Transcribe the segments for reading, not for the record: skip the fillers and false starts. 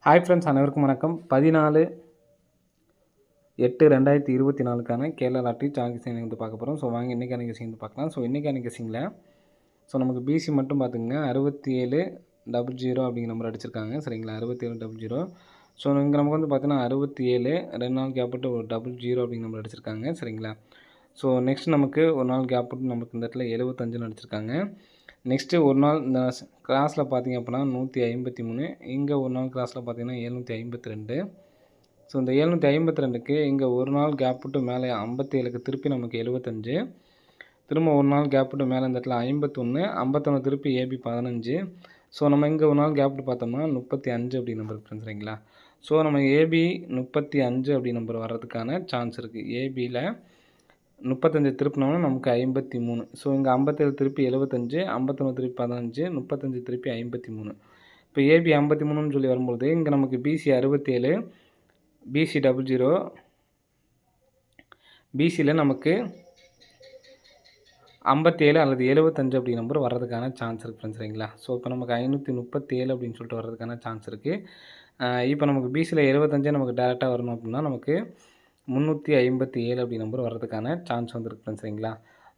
Hi friends, அனைவருக்கும் வணக்கம். 14/8/2024க்கான Kerala lottery charge guessing வந்து பார்க்க போகிறோம். ஸோ வாங்க இன்றைக்கான கெஸிங் வந்து பார்க்கலாம். ஸோ இன்றைக்கான கெஸிங்கில் நமக்கு பிசி மட்டும் பார்த்துங்க 6700 அப்படிங்கிற நம்பர் அடிச்சிருக்காங்க. சரிங்களா, 6700. ஸோ இங்கே நமக்கு வந்து பார்த்தீங்கன்னா 67 2 நாள் கேப் விட்டு ஒரு 00 அப்படிங்கிற நம்பர் அடிச்சிருக்காங்க. சரிங்களா, ஸோ நெக்ஸ்ட் நமக்கு ஒரு நாள் கேப் விட்டு நமக்கு இந்த இடத்துல 75 அடிச்சிருக்காங்க. நெக்ஸ்ட்டு ஒரு நாள் இந்த கிராஸில் பார்த்திங்க அப்படின்னா 153, இங்கே ஒரு நாள் கிராஸில் பார்த்திங்கன்னா 752. ஸோ இந்த 752க்கு இங்கே ஒரு நாள் கேப் விட்டு மேலே 57க்கு திருப்பி நமக்கு 75, திரும்ப ஒரு நாள் கேப் விட்டு மேலே இந்த இடத்துல 51, 51 திருப்பி ஏபி 15. ஸோ நம்ம இங்கே ஒரு நாள் கேப் விட்டு பார்த்தோம்னா 35 அப்படி நம்பர் இருக்குது. சரிங்களா, ஸோ நம்ம ஏபி 35 அப்படி நம்பர் வர்றதுக்கான சான்ஸ் இருக்குது. ஏபியில் 35 திருப்பினோம்னா நமக்கு 53. ஸோ இங்கே 57 திருப்பி 75, 51 திருப்பி 15, 35 திருப்பி 53. இப்போ ஏபி 53ன்னு சொல்லி வரும்போது இங்கே நமக்கு பிசி 67, பிசி 00, பிசியில் நமக்கு 57 அல்லது 75 அப்படி நம்பர் வர்றதுக்கான சான்ஸ் இருக்குது. சரிங்களா, ஸோ இப்போ நமக்கு 537 அப்படின்னு சொல்லிட்டு வர்றதுக்கான சான்ஸ் இருக்குது. இப்போ நமக்கு பிசியில் 75 நமக்கு டேரெக்டாக வரணும் அப்படின்னா நமக்கு 357 அப்படி நம்பர் வர்றதுக்கான சான்ஸ் வந்துருக்கு. சரிங்களா,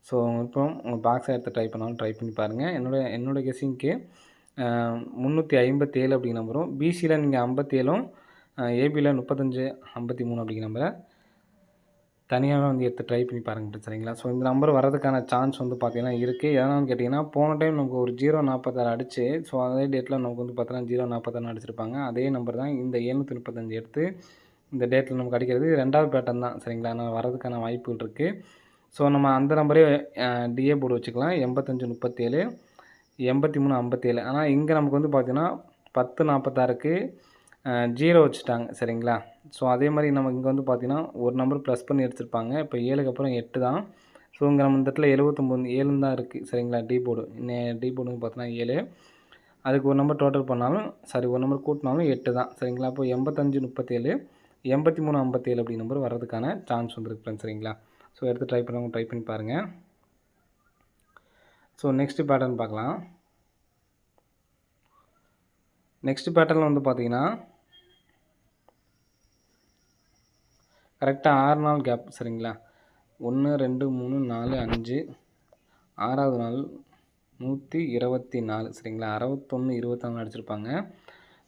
ஸோ இப்போ உங்கள் பாக்ஸை எடுத்து ட்ரை பண்ணாலும் ட்ரை பண்ணி பாருங்கள். என்னோட கெஸிங்க்கு 357 அப்படிங்கிற நம்பரும், பிசியில் நீங்கள் 57ம், ஏபியில் 35 53 அப்படிங்கிற நம்பரை தனியாகவே வந்து எடுத்து ட்ரை பண்ணி பாருங்கள். சரிங்களா, ஸோ இந்த நம்பர் வரதுக்கான சான்ஸ் வந்து பார்த்தீங்கன்னா இருக்குது. எதனான்னு கேட்டிங்கன்னா, போன டைம் நமக்கு ஒரு 046 அடிச்சு, ஸோ அதே டேட்டில் நமக்கு வந்து பார்த்தீங்கன்னா 046 அடிச்சிருப்பாங்க. அதே நம்பர் தான் இந்த 735 எடுத்து இந்த டேட்டில் நமக்கு அடிக்கிறது ரெண்டாவது பேட்டர்ன் தான். சரிங்களா, நான் வரதுக்கான வாய்ப்புகள் இருக்குது. ஸோ நம்ம அந்த நம்பரே டிஏ போர்டு வச்சுக்கலாம். 85 37, 83 57. ஆனால் இங்கே நமக்கு வந்து பார்த்திங்கன்னா 1046க்கு 0 வச்சுட்டாங்க. சரிங்களா, ஸோ அதே மாதிரி நமக்கு இங்கே வந்து பார்த்திங்கன்னா ஒரு நம்பர் ப்ளஸ் பண்ணி எடுத்துருப்பாங்க. இப்போ 7க்கு அப்புறம் 8 தான். ஸோ இங்கே நம்ம இந்த இடத்துல 79 7 தான் இருக்குது. சரிங்களா, டி போர்டு வந்து பார்த்தீங்கன்னா 7. அதுக்கு ஒரு நம்பர் டோட்டல் பண்ணாலும் ஒரு நம்பர் கூட்டினாலும் 8 தான். சரிங்களா, அப்போ 85 37, 83 57 அப்படி நம்பர் வர்றதுக்கான சான்ஸ் வந்துருக்கு. சரிங்களா, ஸோ எடுத்து ட்ரை பண்ணி பாருங்கள். ஸோ நெக்ஸ்ட் பேட்டர்ன் பார்க்கலாம். நெக்ஸ்ட் பேட்டர்னில் வந்து பார்த்தீங்கன்னா கரெக்டாக 6 நாள் கேப். சரிங்களா, 1 2 3 4 5, 6வது நாள் 124. சரிங்களா, 61 24 அடிச்சிருப்பாங்க.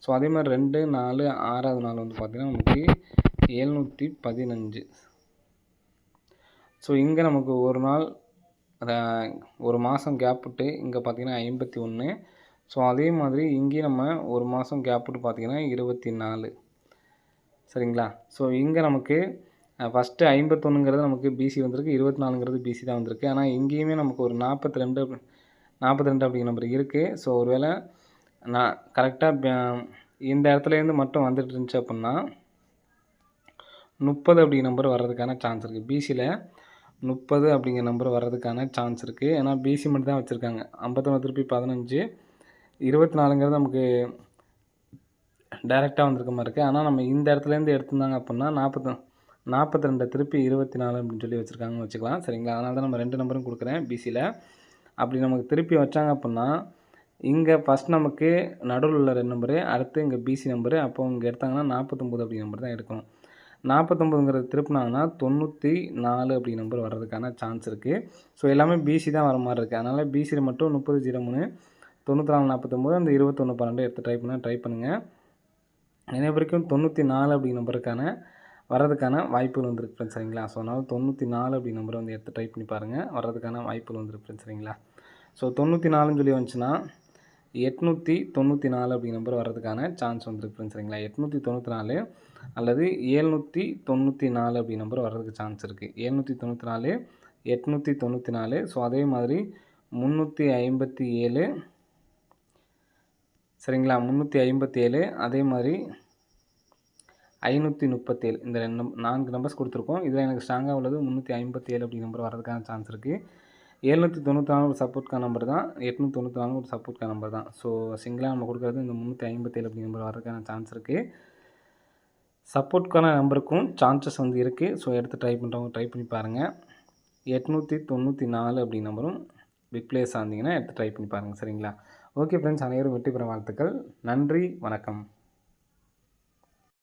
ஸோ அதே மாதிரி 2 4 6வது நாள் வந்து பார்த்திங்கன்னா நமக்கு 715. ஸோ இங்கே நமக்கு ஒரு நாள் ஒரு மாதம் கேப் விட்டு இங்கே பார்த்திங்கன்னா 51. ஸோ அதே மாதிரி இங்கேயும் நம்ம ஒரு மாதம் கேப் விட்டு பார்த்திங்கன்னா 24. சரிங்களா, ஸோ இங்கே நமக்கு ஃபஸ்ட்டு 51ங்கிறது நமக்கு பிசி வந்திருக்கு, 24ங்கிறது பிசி தான் வந்திருக்கு. ஆனால் இங்கேயுமே நமக்கு ஒரு 42 அப்படிங்கிற நம்பர் இருக்குது. ஸோ ஒருவேளை நான் கரெக்டாக இந்த இடத்துலேருந்து மட்டும் வந்துட்டு இருந்துச்சு அப்படின்னா 30 அப்படிங்கிற நம்பர் வர்றதுக்கான சான்ஸ் இருக்குது. பிசியில் 30 அப்படிங்கிற நம்பர் வர்றதுக்கான சான்ஸ் இருக்குது. ஏன்னா பிசி மட்டும் தான் வச்சுருக்காங்க. 51 திருப்பி 15, 24ங்கிறது நமக்கு டைரெக்டாக வந்திருக்க மாதிரி இருக்குது. ஆனால் நம்ம இந்த இடத்துலேருந்து எடுத்திருந்தாங்க அப்படின்னா 42 திருப்பி 24 அப்படின்னு சொல்லி வச்சுருக்காங்கன்னு வச்சுக்கலாம். சரிங்களா, அதனால தான் நம்ம 2 நம்பரும் கொடுக்குறேன் பிசியில். அப்படி நமக்கு திருப்பி வச்சாங்க அப்படின்னா இங்கே ஃபஸ்ட் நமக்கு நடுவில் உள்ள 2 நம்பரு, அடுத்து இங்கே பிசி நம்பரு. அப்போ இங்கே எடுத்தாங்கன்னா 49 அப்படி நம்பர் தான் எடுக்கணும். 49ங்கிறது திருப்பினாங்கன்னா 94 அப்படி நம்பர் வர்றதுக்கான சான்ஸ் இருக்குது. ஸோ எல்லாமே பிசி தான் வர மாதிரி இருக்குது. அதனால் பிசியில் மட்டும் 30 03 94 49 அந்த 21 12 எடுத்து ட்ரை பண்ணுங்கள். நிறைய வரைக்கும் 94 அப்படி நம்பருக்கான வர்றதுக்கான வாய்ப்புகள் வந்துருக்கு ஃப்ரெண்ட்ஸ். சரிங்களா, ஸோ அதனால் 94 அப்படி நம்பரை வந்து எடுத்து ட்ரை பண்ணி பாருங்கள். வர்றதுக்கான வாய்ப்புகள் வந்துருக்கு ஃப்ரெண்ட்ஸ். சரிங்களா, ஸோ 94ன்னு சொல்லி வந்துச்சுன்னா 894 அப்படி நம்பர் வர்றதுக்கான சான்ஸ் வந்துருக்கு ஃப்ரெண்ட்ஸ். சரிங்களா, 894 அல்லது 794 அப்படி நம்பர் வர்றதுக்கு சான்ஸ் இருக்குது. 794, 894. ஸோ அதே மாதிரி 357. சரிங்களா, 357. அதே மாதிரி 537. இந்த 4 நம்பர்ஸ் கொடுத்துருக்கோம். இதில் எனக்கு ஸ்ட்ராங்காக உள்ளது 357 அப்படி நம்பர் வர்றதுக்கான சான்ஸ் இருக்குது. 794 ஒரு சப்போர்ட்கான நம்பர் தான், 894 ஒரு சப்போர்ட்கான நம்பர் தான். ஸோ சிங்கிளாக நம்ம கொடுக்குறது இந்த 357 அப்படி நம்பர் வர்றதுக்கான சான்ஸ் இருக்குது. சப்போர்ட்கான நம்பருக்கும் சான்சஸ் வந்து இருக்குது. ஸோ எடுத்து ட்ரை பண்ணி பாருங்கள். 894 அப்படி நம்பரும் பிக் பிளேஸ் ஆனீங்கன்னா எடுத்து ட்ரை பண்ணி பாருங்கள். சரிங்களா, ஓகே ஃப்ரெண்ட்ஸ், அனைவரும் வெற்றி பெற வாழ்த்துக்கள். நன்றி, வணக்கம்.